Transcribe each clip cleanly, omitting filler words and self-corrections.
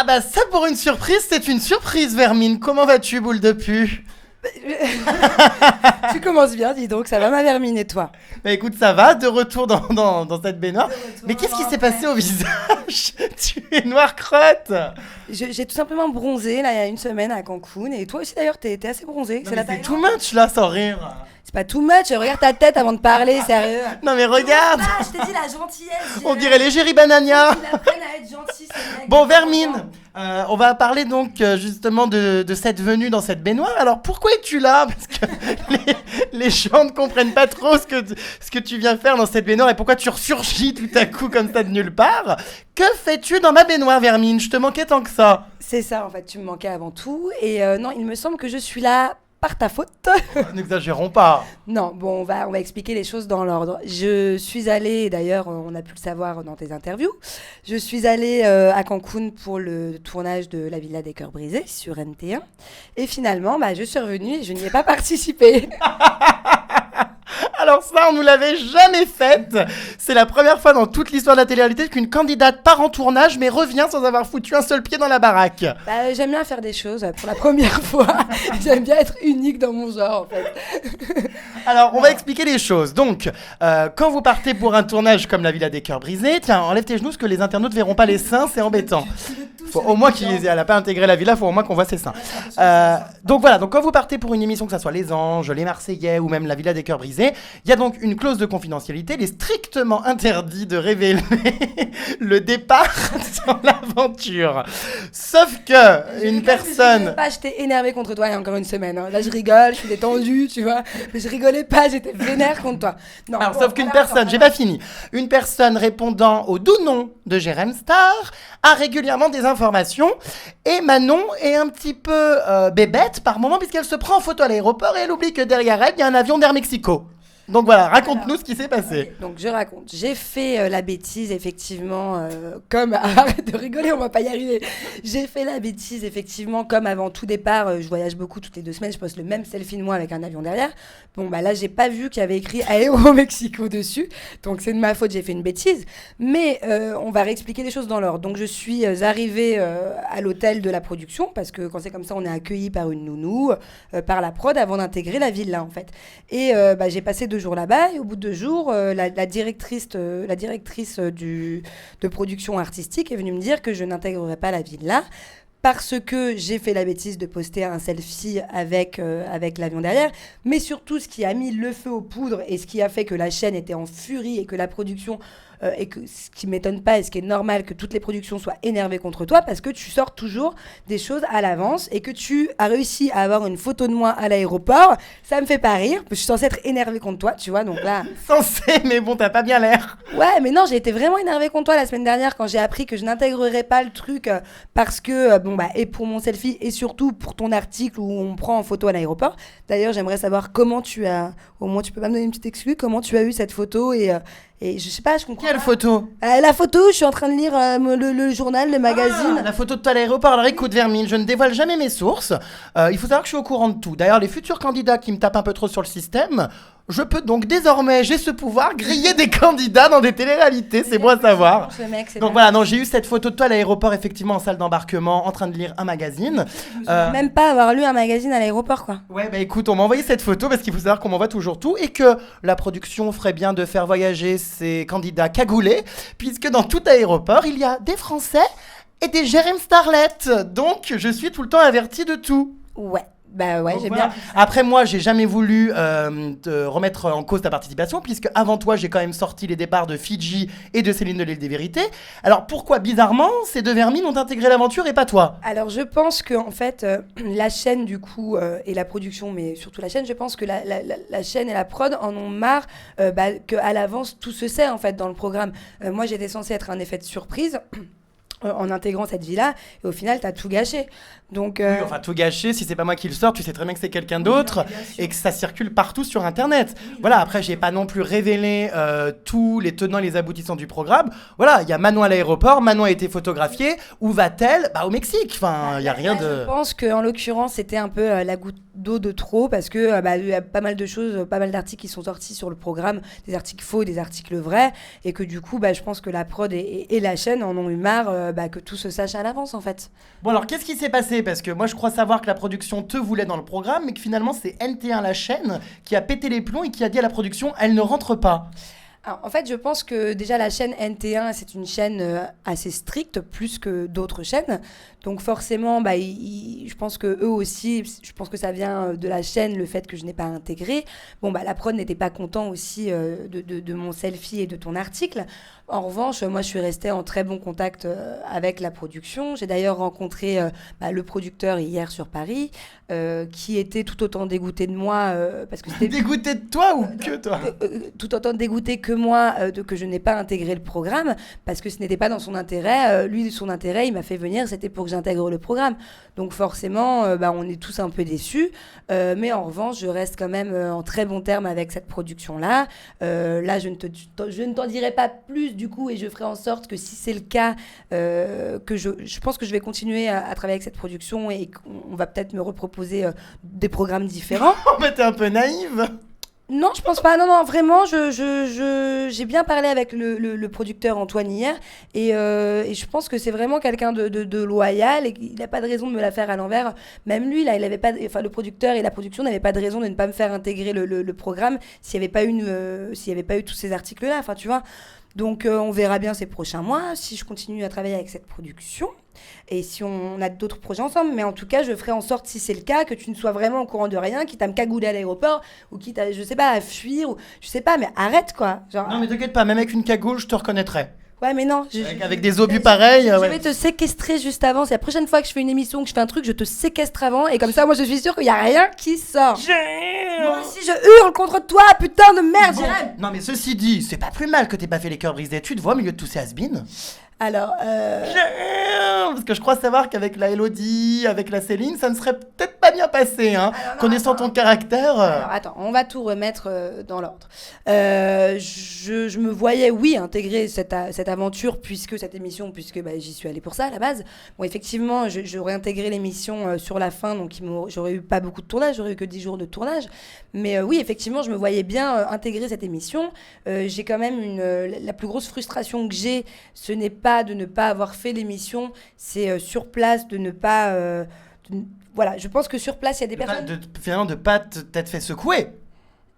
bah ça pour une surprise, c'est une surprise Vermine. Comment vas-tu, boule de pu? Tu commences bien, dis donc, ça va ma vermine et toi? Bah écoute, ça va, de retour dans cette baignoire. Mais qu'est-ce qui s'est passé au visage? Tu es noire crotte. J'ai tout simplement bronzé là il y a une semaine à Cancun et toi aussi d'ailleurs t'es assez bronzé. Non, mais c'est too much là, sans rire. C'est pas too much, regarde ta tête avant de parler, sérieux. Non mais regarde. Ah, je t'ai dit la gentillesse. On dirait l'égérie banania. Ils apprennent à être gentils, ces mecs. Bon Vermine, on va parler donc justement de cette venue dans cette baignoire. Alors pourquoi es-tu là? Parce que les gens ne comprennent pas trop ce que tu viens faire dans cette baignoire et pourquoi tu ressurgis tout à coup comme ça de nulle part. Que fais-tu dans ma baignoire Vermine? Je te manquais tant que ça. C'est ça en fait, tu me manquais avant tout et non, il me semble que je suis là par ta faute. N'exagérons pas. Non, bon, on va expliquer les choses dans l'ordre. Je suis allée, d'ailleurs, on a pu le savoir dans tes interviews, je suis allée à Cancun pour le tournage de La Villa des Cœurs Brisés sur NT1. Et finalement, je suis revenue et je n'y ai pas participé. Alors ça, on nous l'avait jamais faite. C'est la première fois dans toute l'histoire de la télé-réalité qu'une candidate part en tournage mais revient sans avoir foutu un seul pied dans la baraque. J'aime bien faire des choses pour la première fois. J'aime bien être unique dans mon genre, en fait. Alors, on va expliquer les choses. Donc, quand vous partez pour un tournage comme La Villa des Cœurs Brisés, tiens, enlève tes genoux parce que les internautes verront pas les seins, c'est embêtant. Faut au moins elle n'a pas intégré la villa, faut au moins qu'on voit ses seins. Donc voilà, donc quand vous partez pour une émission, que ça soit Les Anges, Les Marseillais ou même La Villa des Cœurs Brisés, il y a donc une clause de confidentialité. Il est strictement interdit de révéler le départ dans l'aventure. Sauf que une personne... J'étais énervée contre toi il y a encore une semaine. Hein. Là, je rigole, je suis détendue, tu vois. Mais je rigolais pas, j'étais vénère contre toi. Non, alors, sauf qu'une personne, j'ai pas fini. Une personne répondant au doux nom de Jérém Star a régulièrement des informations. Et Manon est un petit peu bébête par moment puisqu'elle se prend en photo à l'aéroport et elle oublie que derrière elle, il y a un avion d'Air Mexico. Donc voilà, raconte-nous ce qui s'est passé. Okay, donc je raconte. J'ai fait la bêtise, effectivement, comme... Arrête de rigoler, on va pas y arriver. J'ai fait la bêtise, effectivement, comme avant tout départ. Je voyage beaucoup toutes les 2 semaines. Je poste le même selfie de moi avec un avion derrière. Bon, là, j'ai pas vu qu'il y avait écrit Aéro Mexico dessus. Donc c'est de ma faute, j'ai fait une bêtise. Mais on va réexpliquer les choses dans l'ordre. Donc je suis arrivée à l'hôtel de la production, parce que quand c'est comme ça, on est accueilli par une nounou, par la prod, avant d'intégrer la villa, en fait. Et j'ai passé 2 jours là-bas et au bout de 2 jours, la directrice de production artistique est venue me dire que je n'intégrerai pas la villa parce que j'ai fait la bêtise de poster un selfie avec l'avion derrière, mais surtout ce qui a mis le feu aux poudres et ce qui a fait que la chaîne était en furie et que la production et que ce qui m'étonne pas et ce qui est normal que toutes les productions soient énervées contre toi parce que tu sors toujours des choses à l'avance et que tu as réussi à avoir une photo de moi à l'aéroport, ça me fait pas rire, je suis censée être énervée contre toi, tu vois, donc là... Censée, mais bon, t'as pas bien l'air. Ouais, mais non, j'ai été vraiment énervée contre toi la semaine dernière quand j'ai appris que je n'intégrerais pas le truc parce que, et pour mon selfie et surtout pour ton article où on me prend en photo à l'aéroport. D'ailleurs, j'aimerais savoir comment tu as, au moins tu peux pas me donner une petite excuse, comment tu as eu cette photo et je sais pas, je comprends. Quelle photo? La photo, je suis en train de lire le journal, le magazine. La photo de toi à l'aéroport. Alors écoute Vermine, je ne dévoile jamais mes sources. Il faut savoir que je suis au courant de tout. D'ailleurs, les futurs candidats qui me tapent un peu trop sur le système, je peux donc désormais, j'ai ce pouvoir, griller des candidats dans des téléréalités, c'est bon à savoir. Donc voilà, non, j'ai eu cette photo de toi à l'aéroport, effectivement en salle d'embarquement, en train de lire un magazine. Même pas avoir lu un magazine à l'aéroport, quoi. Ouais, écoute, on m'a envoyé cette photo parce qu'il faut savoir qu'on m'envoie toujours tout et que la production ferait bien de faire voyager ses candidats cagoulés, puisque dans tout aéroport, il y a des Français et des Jérém Starlet. Donc, je suis tout le temps averti de tout. Ouais. Ouais, donc j'ai voilà. bien. Après, moi, j'ai jamais voulu te remettre en cause ta participation, puisque avant toi, j'ai quand même sorti les départs de Fidji et de Céline de l'île des Vérités. Alors, pourquoi, bizarrement, ces 2 vermines ont intégré l'aventure et pas toi? Alors, je pense que en fait, la chaîne, du coup, et la production, mais surtout la chaîne, je pense que la chaîne et la prod en ont marre qu'à l'avance, tout se sait, en fait, dans le programme. Moi, j'étais censée être un effet de surprise en intégrant cette vie-là, et au final, t'as tout gâché. Donc, oui, enfin, tout gâché, si c'est pas moi qui le sors, tu sais très bien que c'est quelqu'un d'autre et que ça circule partout sur Internet. Voilà, après, j'ai pas non plus révélé tous les tenants et les aboutissants du programme. Voilà, il y a Manon à l'aéroport, Manon a été photographiée. Où va-t-elle? Au Mexique. Enfin, il y a rien de... Je pense qu'en l'occurrence, c'était un peu la goutte d'eau de trop parce que il y a pas mal de choses, pas mal d'articles qui sont sortis sur le programme, des articles faux et des articles vrais, et que du coup, je pense que la prod et la chaîne en ont eu marre que tout se sache à l'avance en fait. Bon alors qu'est-ce qui s'est passé? Parce que moi je crois savoir que la production te voulait dans le programme, mais que finalement c'est NT1 la chaîne qui a pété les plombs et qui a dit à la production elle ne rentre pas. Alors, en fait, je pense que déjà la chaîne NT1, c'est une chaîne assez stricte, plus que d'autres chaînes. Donc forcément, je pense que eux aussi, je pense que ça vient de la chaîne, le fait que je n'ai pas intégré. Bon, la prod n'était pas content aussi de mon selfie et de ton article. En revanche, moi, je suis restée en très bon contact avec la production. J'ai d'ailleurs rencontré le producteur hier sur Paris, qui était tout autant dégoûté de moi. Parce que c'était Dégoûté de toi ou que toi? Tout autant dégoûté que moi que je n'ai pas intégré le programme, parce que ce n'était pas dans son intérêt. Lui, son intérêt, il m'a fait venir, c'était pour que j'intègre le programme. Donc forcément, on est tous un peu déçus. Mais en revanche, je reste quand même en très bon terme avec cette production-là. Là, je ne t'en dirai pas plus du coup, et je ferai en sorte que si c'est le cas, que je pense que je vais continuer à travailler avec cette production et qu'on va peut-être me reproposer des programmes différents. Oh, mais t'es un peu naïve. Non, je pense pas. Non, vraiment, j'ai bien parlé avec le producteur Antoine hier, et je pense que c'est vraiment quelqu'un de loyal, et qu'il n'a pas de raison de me la faire à l'envers. Même lui, là, il avait pas, le producteur et la production n'avaient pas de raison de ne pas me faire intégrer le programme s'il n'y avait pas eu tous ces articles-là. Enfin, tu vois. Donc, on verra bien ces prochains mois si je continue à travailler avec cette production et si on a d'autres projets ensemble. Mais en tout cas, je ferai en sorte, si c'est le cas, que tu ne sois vraiment au courant de rien, quitte à me cagouler à l'aéroport ou quitte à, je sais pas, à fuir ou je sais pas, mais arrête quoi. Genre, Non mais t'inquiète pas, même avec une cagoule, je te reconnaîtrais. ouais, mais non. Avec des obus pareils. Je vais te séquestrer juste avant. C'est la prochaine fois que je fais une émission, que je fais un truc, je te séquestre avant. Et comme ça, moi, je suis sûre qu'il n'y a rien qui sort. Moi aussi, je hurle contre toi, putain de merde, Bon, Jérém. non mais ceci dit, c'est pas plus mal que t'aies pas fait les cœurs brisés. Tu te vois au milieu de tous ces has-beens? Alors, Parce que je crois savoir qu'avec la Elodie, avec la Céline, ça ne serait peut-être pas bien passé, hein. Alors, non, Connaissant ton caractère. alors, attends, on va tout remettre dans l'ordre. Je me voyais, oui, intégrer cette aventure, cette émission, puisque j'y suis allée pour ça à la base. Bon, effectivement, j'aurais intégré l'émission sur la fin, donc j'aurais eu pas beaucoup de tournage, j'aurais eu que 10 jours de tournage. Mais oui, effectivement, je me voyais bien intégrer cette émission. J'ai quand même la plus grosse frustration que j'ai, ce n'est pas de ne pas avoir fait l'émission, c'est sur place de ne pas... voilà, je pense que sur place, il y a des personnes... Finalement, de pas t'être fait secouer.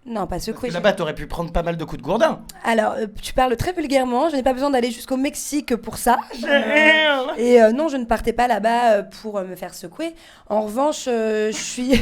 Non, pas Parce secouer. que là-bas, t'aurais pu prendre pas mal de coups de gourdin. Alors, tu parles très vulgairement, je n'ai pas besoin d'aller jusqu'au Mexique pour ça. Et non, je ne partais pas là-bas pour me faire secouer. En revanche, je suis...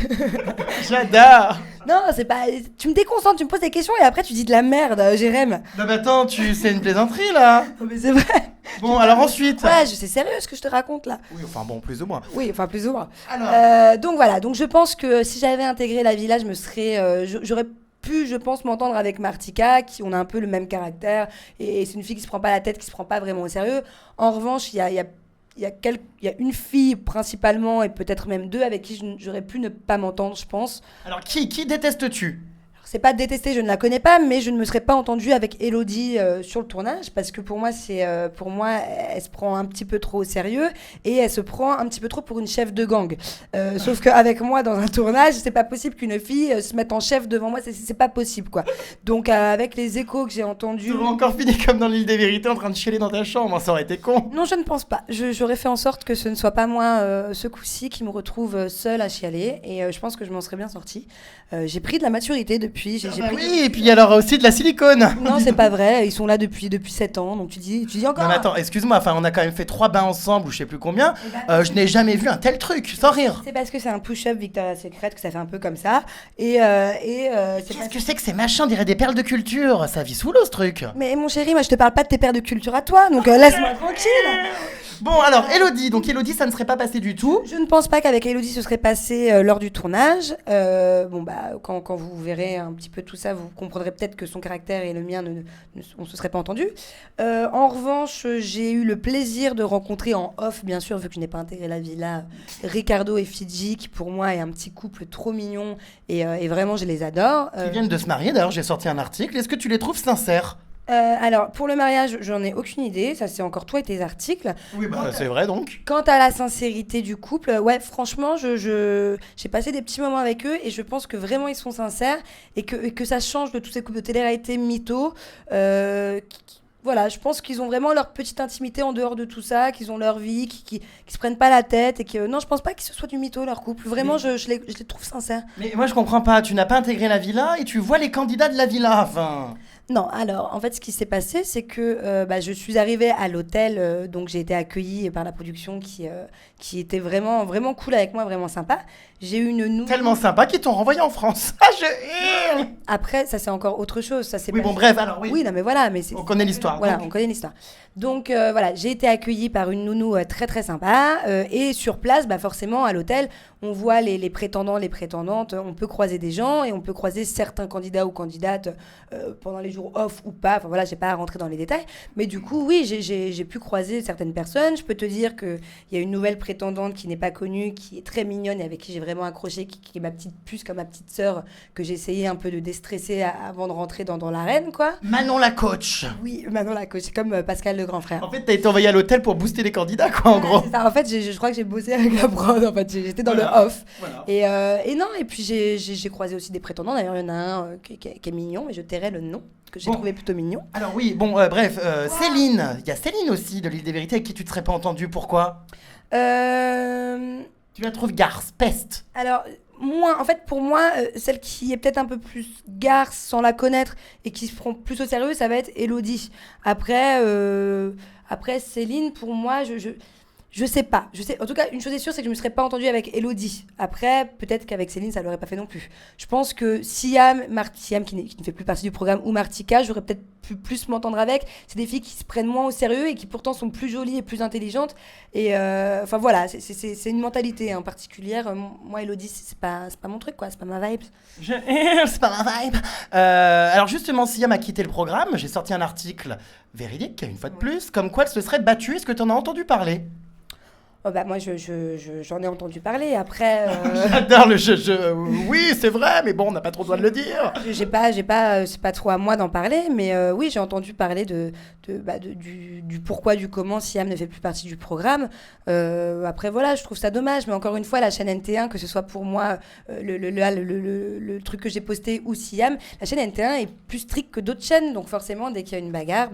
J'adore. Non, c'est pas... Tu me déconcentres, tu me poses des questions et après tu dis de la merde, Jérém. Non mais attends, c'est une plaisanterie là. Non, mais c'est vrai. Bon, alors ensuite. Ouais, c'est sérieux ce que je te raconte là. Oui, enfin bon, plus ou moins. Oui, enfin plus ou moins. Alors. Donc voilà, donc je pense que si j'avais intégré la villa, j'aurais pu, je pense, m'entendre avec Martika, on a un peu le même caractère, et c'est une fille qui se prend pas la tête, qui se prend pas vraiment au sérieux. En revanche, il y a une fille principalement, et peut-être même deux, avec qui j'aurais pu ne pas m'entendre, je pense. Alors, qui détestes-tu? C'est pas détester, je ne la connais pas, mais je ne me serais pas entendue avec Elodie sur le tournage, parce que pour moi, elle se prend un petit peu trop au sérieux, et elle se prend un petit peu trop pour une chef de gang. Sauf qu'avec moi, dans un tournage, c'est pas possible qu'une fille se mette en chef devant moi, c'est pas possible, quoi. Donc, avec les échos que j'ai entendus... Tu aurais encore fini comme dans l'île des vérités en train de chialer dans ta chambre, ça aurait été con. Non, je ne pense pas. J'aurais fait en sorte que ce ne soit pas moi, ce coup-ci, qui me retrouve seule à chialer, et je pense que je m'en serais bien sortie. J'ai pris de la maturité depuis. Oui, et puis il y a aussi de la silicone. Non, c'est pas vrai, ils sont là depuis 7 ans, donc tu dis encore. Non mais attends, excuse-moi, enfin on a quand même fait 3 bains ensemble ou je sais plus combien. Je n'ai jamais vu un tel truc, sans rire. C'est parce que c'est un push-up Victoria's Secret que ça fait un peu comme ça. Qu'est-ce que c'est que ces machins, on dirait des perles de culture? Ça vit sous l'eau ce truc. Mais mon chéri, moi je te parle pas de tes paires de culture à toi, donc laisse-moi tranquille. Bon alors Elodie, donc Elodie ça ne serait pas passé du tout. Je ne pense pas qu'avec Elodie ce serait passé lors du tournage. Quand vous verrez un petit peu tout ça, vous comprendrez peut-être que son caractère et le mien, on se serait pas entendus. En revanche, j'ai eu le plaisir de rencontrer en off, bien sûr, vu que je n'ai pas intégré la villa, Ricardo et Fidji, qui pour moi est un petit couple trop mignon, et vraiment je les adore. Ils viennent de se marier, d'ailleurs j'ai sorti un article, est-ce que tu les trouves sincères? Alors, pour le mariage, j'en ai aucune idée. Ça, c'est encore toi et tes articles. Oui, c'est vrai donc. Quant à la sincérité du couple, ouais, franchement, j'ai passé des petits moments avec eux et je pense que vraiment ils sont sincères et que ça change de tous ces couples de télé-réalité mythos. Voilà, je pense qu'ils ont vraiment leur petite intimité en dehors de tout ça, qu'ils ont leur vie, qui se prennent pas la tête et que non, je pense pas que ce soit du mytho leur couple. Vraiment, je les trouve sincères. Mais moi, je comprends pas. Tu n'as pas intégré la villa et tu vois les candidats de la villa. Enfin. Non, alors en fait, ce qui s'est passé, c'est que je suis arrivée à l'hôtel, donc j'ai été accueillie par la production qui était vraiment, vraiment cool avec moi, vraiment sympa. J'ai eu une nounou. Tellement sympa qu'ils t'ont renvoyé en France. Ah, je hurle. Après, ça c'est encore autre chose. Ça, c'est Oui, pas- bon, bref, alors oui. Oui, non, mais voilà, mais On connaît l'histoire. Voilà, donc. on connaît l'histoire. Donc voilà, j'ai été accueillie par une nounou très très sympa et sur place, forcément à l'hôtel, on voit les prétendants, les prétendantes, on peut croiser des gens et on peut croiser certains candidats ou candidates pendant les jours off ou pas. Enfin voilà, j'ai pas à rentrer dans les détails, mais du coup oui, j'ai pu croiser certaines personnes. Je peux te dire que il y a une nouvelle prétendante qui n'est pas connue, qui est très mignonne et avec qui j'ai vraiment accroché, qui est ma petite puce comme ma petite sœur que j'ai essayé un peu de déstresser avant de rentrer dans l'arène quoi. Manon la coach. Oui, maintenant la coach, c'est comme Pascal le grand frère. En fait, t'as été envoyé à l'hôtel pour booster les candidats, quoi, en gros. C'est ça. En fait, je crois que j'ai bossé avec la prod. En fait, j'étais dans Voilà. le off. Voilà. Et non, et puis j'ai croisé aussi des prétendants. D'ailleurs, il y en a un qui est mignon, mais je tairai le nom, que j'ai Bon. trouvé plutôt mignon. Alors oui, bon, bref, Céline. Il y a Céline aussi de l'île des Vérités avec qui tu ne serais pas entendue. Pourquoi? Tu la trouves garce, peste. Alors, moi, en fait, pour moi, celle qui est peut-être un peu plus garce sans la connaître et qui se prend plus au sérieux, ça va être Élodie. Après Céline, pour moi, je sais pas. En tout cas, une chose est sûre, c'est que je me serais pas entendue avec Élodie. Après, peut-être qu'avec Céline, ça l'aurait pas fait non plus. Je pense que Siam qui ne fait plus partie du programme, ou Martika, j'aurais peut-être pu plus m'entendre avec. C'est des filles qui se prennent moins au sérieux et qui pourtant sont plus jolies et plus intelligentes. Et enfin voilà, c'est une mentalité particulière. Moi, Élodie, c'est pas mon truc, quoi. C'est pas ma vibe. C'est pas ma vibe. Alors justement, Siam a quitté le programme. J'ai sorti un article véridique, une fois de plus, comme quoi elle se serait battue. Est-ce que tu en as entendu parler? Oh moi, j'en ai entendu parler. Après, J'adore le jeu. Oui, c'est vrai, mais bon, on n'a pas trop le droit de le dire. c'est pas trop à moi d'en parler, mais oui, j'ai entendu parler du pourquoi, du comment Siam ne fait plus partie du programme. Après, voilà, je trouve ça dommage, mais encore une fois, la chaîne NT1, que ce soit pour moi le truc que j'ai posté ou Siam, la chaîne NT1 est plus stricte que d'autres chaînes, donc forcément, dès qu'il y a une bagarre,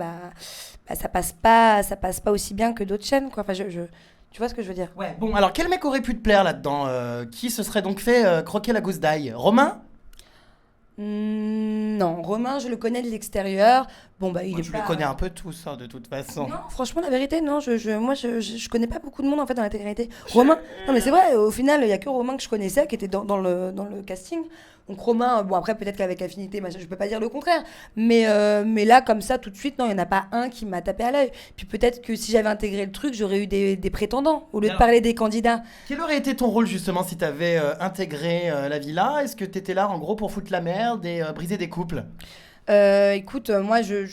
ça passe pas aussi bien que d'autres chaînes, quoi. Enfin, tu vois ce que je veux dire? Ouais, bon, alors quel mec aurait pu te plaire là-dedans? Qui se serait donc fait croquer la gousse d'ail? Romain? Non, Romain, je le connais de l'extérieur. Bon, il est Tu pas... les connais un peu tous, de toute façon. Non, franchement, la vérité, non. Moi, je connais pas beaucoup de monde en fait dans la télé-réalité. Romain, non, mais c'est vrai. Au final, il y a que Romain que je connaissais qui était dans le casting. Donc Romain, bon après peut-être qu'avec Affinité, je peux pas dire le contraire. Mais là, comme ça, tout de suite, non, il y en a pas un qui m'a tapé à l'œil. Puis peut-être que si j'avais intégré le truc, j'aurais eu des prétendants au lieu de parler des candidats. Quel aurait été ton rôle justement si t'avais intégré la villa? Est-ce que t'étais là en gros pour foutre la merde et briser des couples? Écoute, moi je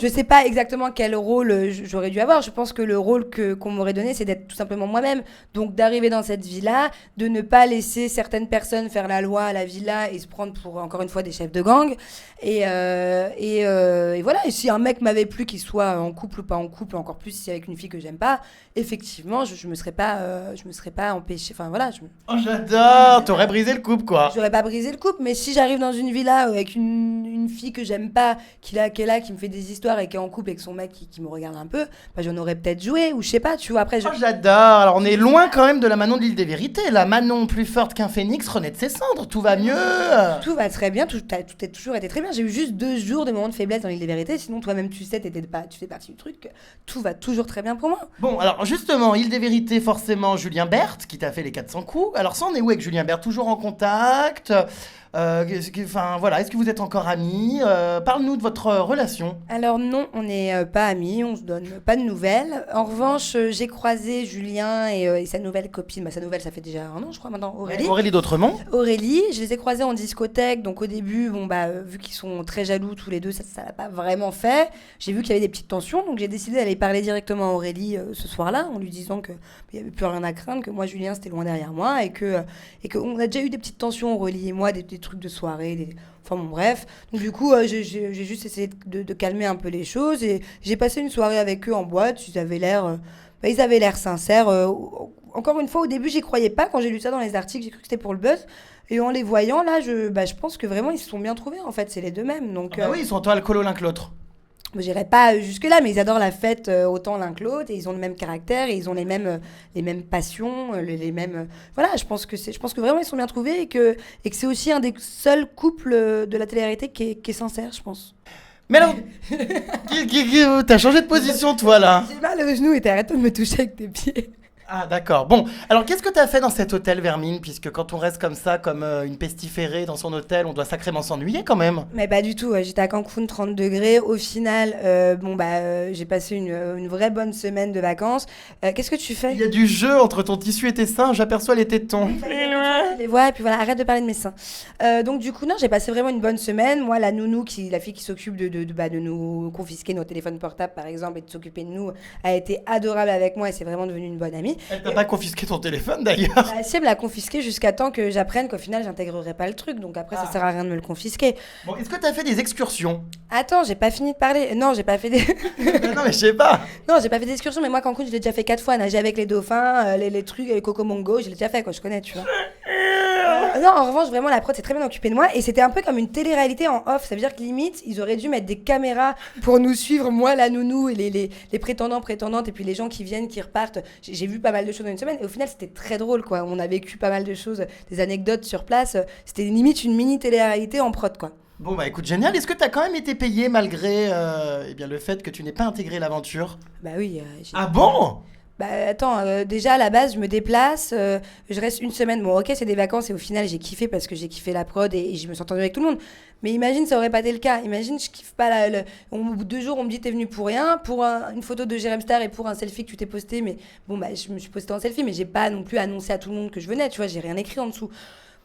sais pas exactement quel rôle j'aurais dû avoir. Je pense que le rôle qu'on m'aurait donné, c'est d'être tout simplement moi-même. Donc d'arriver dans cette villa, de ne pas laisser certaines personnes faire la loi à la villa et se prendre pour encore une fois des chefs de gang. Et voilà. Et si un mec m'avait plu, qu'il soit en couple ou pas en couple, encore plus si avec une fille que j'aime pas, effectivement, je me serais pas empêché. Enfin voilà. Oh j'adore, t'aurais brisé le couple quoi. J'aurais pas brisé le couple, mais si j'arrive dans une villa avec une fille que j'aime pas, qui est là, qui me fait des histoires et qui est en couple avec son mec qui me regarde un peu, j'en aurais peut-être joué, ou je sais pas, tu vois, après... Oh j'adore, alors on est loin quand même de la Manon de l'île des Vérités. La Manon plus forte qu'un phénix renaît de ses cendres, tout va mieux. Tout va très bien, tout a toujours été très bien. J'ai eu juste 2 jours de moments de faiblesse dans l'île des Vérités, sinon toi-même tu sais, tu fais partie du truc, tout va toujours très bien pour moi. Bon, alors justement, île des Vérités, forcément, Julien Berthe, qui t'a fait les 400 coups. Alors ça, on est où avec Julien Berthe? Toujours en contact? Enfin, voilà, est-ce que vous êtes encore amis? Parle-nous de votre relation. Alors non, on n'est pas amis, on se donne pas de nouvelles. En revanche, j'ai croisé Julien et sa nouvelle copine. Sa nouvelle, ça fait déjà 1 an, je crois maintenant, Aurélie. Aurélie d'Autremont. Aurélie, je les ai croisés en discothèque, donc au début, vu qu'ils sont très jaloux tous les deux, ça l'a pas vraiment fait. J'ai vu qu'il y avait des petites tensions, donc j'ai décidé d'aller parler directement à Aurélie ce soir-là, en lui disant qu'il n'y avait plus rien à craindre, que moi, Julien, c'était loin derrière moi, et qu'on a déjà eu des petites tensions, Aurélie et moi, des trucs de soirée, enfin bon bref. Donc du coup, j'ai juste essayé de calmer un peu les choses, et j'ai passé une soirée avec eux en boîte. Ils avaient l'air sincères. Encore une fois, au début, j'y croyais pas. Quand j'ai lu ça dans les articles, j'ai cru que c'était pour le buzz. Et en les voyant, là, je pense que vraiment, ils se sont bien trouvés, en fait. C'est les deux mêmes. Donc, Oui, ils sont autant alcoolos l'un que l'autre. Moi, j'irai pas jusque-là, mais ils adorent la fête autant l'un que l'autre, et ils ont le même caractère, et ils ont les mêmes passions, les mêmes... Voilà, je pense que vraiment, ils sont bien trouvés, et que c'est aussi un des seuls couples de la télé-réalité qui est sincère, je pense. Mais alors, t'as changé de position, toi, là. J'ai mal au genou et t'arrêtes de me toucher avec tes pieds. Ah, d'accord. Bon, alors qu'est-ce que t'as fait dans cet hôtel, Vermine? Puisque quand on reste comme ça, comme une pestiférée dans son hôtel, on doit sacrément s'ennuyer quand même. Mais pas du tout, j'étais à Cancun, 30 degrés. Au final, j'ai passé une vraie bonne semaine de vacances. Qu'est-ce que tu fais? Il y a du jeu entre ton tissu et tes seins, j'aperçois les tétons. Je les vois, et puis voilà, arrête de parler de mes seins. Donc du coup, non, j'ai passé vraiment une bonne semaine. Moi, la nounou, la fille qui s'occupe de nous confisquer nos téléphones portables, par exemple, et de s'occuper de nous, a été adorable avec moi et c'est vraiment devenue une bonne amie. Elle t'a pas confisqué ton téléphone d'ailleurs? Bah, si elle me l'a confisqué jusqu'à temps que j'apprenne qu'au final, j'intégrerai pas le truc. Donc après, ça sert à rien de me le confisquer. Bon, est-ce que t'as fait des excursions? Attends, j'ai pas fini de parler. Non, j'ai pas fait des... Non, mais je sais pas. Non, j'ai pas fait d'excursion, mais moi, Cancun, je l'ai déjà fait 4 fois. Nager avec les dauphins, les trucs, les cocomongo, je l'ai déjà fait, quoi, je connais, tu vois. Non, en revanche, vraiment, la prod s'est très bien occupée de moi. Et c'était un peu comme une télé-réalité en off. Ça veut dire que limite, ils auraient dû mettre des caméras pour nous suivre, moi, la nounou, et les prétendants, prétendantes, et puis les gens qui viennent, qui repartent. J'ai vu pas mal de choses dans une semaine. Et au final, c'était très drôle, quoi. On a vécu pas mal de choses, des anecdotes sur place. C'était limite une mini télé-réalité en prod, quoi. Bon, bah écoute, génial. Est-ce que t'as quand même été payé malgré eh bien, le fait que tu n'aies pas intégré l'aventure? Bah oui. Ah bon? Bah attends, déjà à la base, je me déplace, je reste une semaine. Bon, ok, c'est des vacances et au final, j'ai kiffé parce que j'ai kiffé la prod et je me suis entendue avec tout le monde. Mais imagine, ça aurait pas été le cas. Imagine, je kiffe pas au bout de 2 jours, on me dit t'es venu pour rien, pour une photo de Jérém Star et pour un selfie que tu t'es posté. Mais bon, bah je me suis posté en selfie, mais j'ai pas non plus annoncé à tout le monde que je venais, tu vois, j'ai rien écrit en dessous.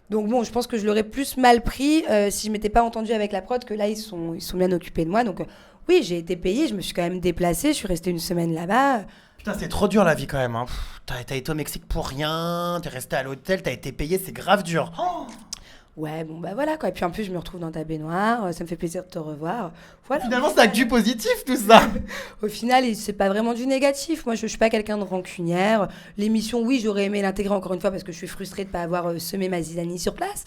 Donc bon, je pense que je l'aurais plus mal pris si je m'étais pas entendue avec la prod, que là, ils sont bien occupés de moi. Donc oui, j'ai été payée, je me suis quand même déplacée, je suis restée une semaine là-bas. Putain, c'est trop dur la vie quand même. Hein. T'as été au Mexique pour rien, t'es resté à l'hôtel, t'as été payé, c'est grave dur. Oh. Ouais, bon bah voilà quoi. Et puis en plus, je me retrouve dans ta baignoire, ça me fait plaisir de te revoir. Voilà. Finalement, c'est que du positif tout ça. Au final, c'est pas vraiment du négatif. Moi, je suis pas quelqu'un de rancunière. L'émission, oui, j'aurais aimé l'intégrer encore une fois parce que je suis frustrée de pas avoir semé ma zizanie sur place.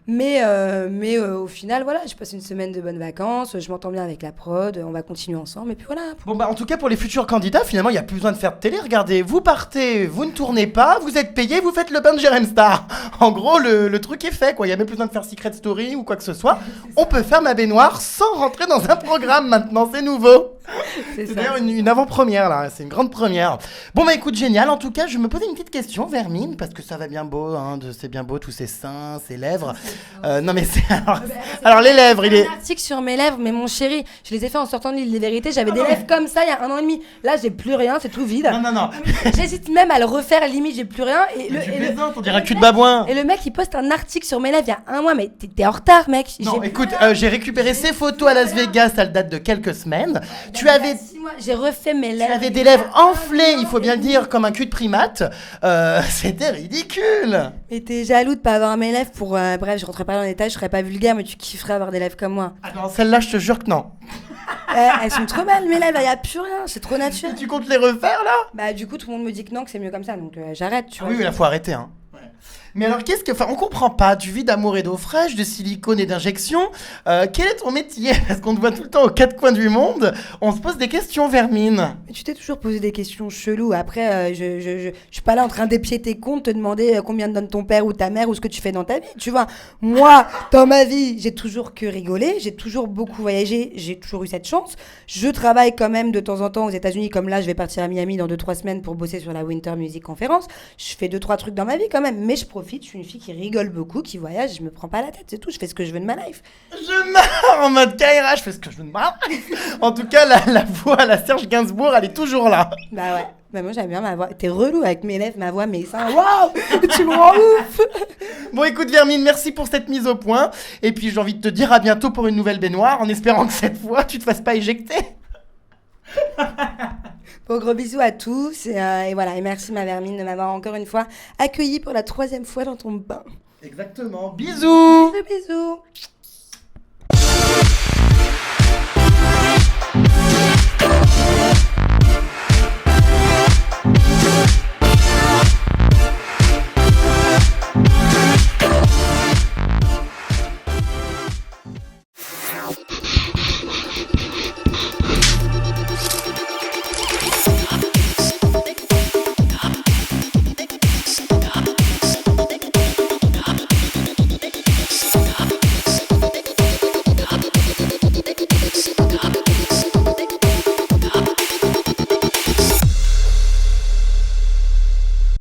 Mais au final, voilà, je passe une semaine de bonnes vacances, je m'entends bien avec la prod, on va continuer ensemble, et puis voilà. Bon bah en tout cas pour les futurs candidats, finalement il n'y a plus besoin de faire de télé, regardez, vous partez, vous ne tournez pas, vous êtes payé, vous faites le bain de Jérém Star. En gros le truc est fait quoi, il n'y a même plus besoin de faire Secret Story ou quoi que ce soit. On peut faire ma baignoire sans rentrer dans un programme maintenant, c'est nouveau. C'est d'ailleurs une avant-première là, c'est une grande première. Bon bah écoute, génial, en tout cas je me posais une petite question, Vermine, parce que ça va bien beau, hein, c'est bien beau tous ces seins, ces lèvres. Non mais c'est... Alors les lèvres, il est... Un article sur mes lèvres, mais mon chéri, je les ai fait en sortant de l'île des vérités, j'avais des lèvres comme ça il y a 1 an et demi. Là j'ai plus rien, c'est tout vide. Non. J'hésite même à le refaire, limite j'ai plus rien. On dirait un cul de babouin. Et le mec il poste un article sur mes lèvres il y a 1 mois, mais t'es en retard mec. Non écoute, j'ai récupéré ces photos à Las Vegas, ça date de quelques semaines. Tu avais... J'ai refait mes lèvres. Tu avais des lèvres enflées, il faut bien le dire, comme un cul de primate. C'était ridicule. Et t'es jaloux de pas avoir mes lèvres pour... bref, je rentrerai pas dans les détails, je serais pas vulgaire, mais tu kifferais avoir des lèvres comme moi. Ah non, celle-là, je te jure que non. Elles sont trop belles, mes lèvres, y a plus rien, c'est trop naturel. Et tu comptes les refaire, là? Bah du coup, tout le monde me dit que non, que c'est mieux comme ça, donc j'arrête, tu vois. Oui, mais là, faut arrêter, hein. Mais alors, on comprend pas, tu vis d'amour et d'eau fraîche, de silicone et d'injection. Quel est ton métier? Parce qu'on te voit tout le temps aux 4 coins du monde. On se pose des questions, Vermine. Mais tu t'es toujours posé des questions cheloues. Après, je suis pas là en train d'épier tes comptes, te demander combien te donne ton père ou ta mère ou ce que tu fais dans ta vie, tu vois. Moi, dans ma vie, j'ai toujours que rigolé, j'ai toujours beaucoup voyagé, j'ai toujours eu cette chance. Je travaille quand même de temps en temps aux États-Unis, comme là, je vais partir à Miami dans 2-3 semaines pour bosser sur la Winter Music Conference. Je fais 2-3 trucs dans ma vie quand même, mais je profite. Je suis une fille qui rigole beaucoup, qui voyage, je me prends pas la tête, c'est tout, je fais ce que je veux de ma life. Je meurs en mode Kaira, je fais ce que je veux de ma life. En tout cas, la voix à la Serge Gainsbourg, elle est toujours là. Bah ouais, bah moi j'aime bien ma voix. T'es relou avec mes lèvres, ma voix, mes seins, waouh, tu me rends ouf. Bon écoute Vermine, merci pour cette mise au point. Et puis j'ai envie de te dire à bientôt pour une nouvelle baignoire, en espérant que cette fois, tu te fasses pas éjecter. Bon, gros bisous à tous et voilà, et merci ma Vermine de m'avoir encore une fois accueillie pour la 3e fois dans ton bain. Exactement, bisous. Bisous.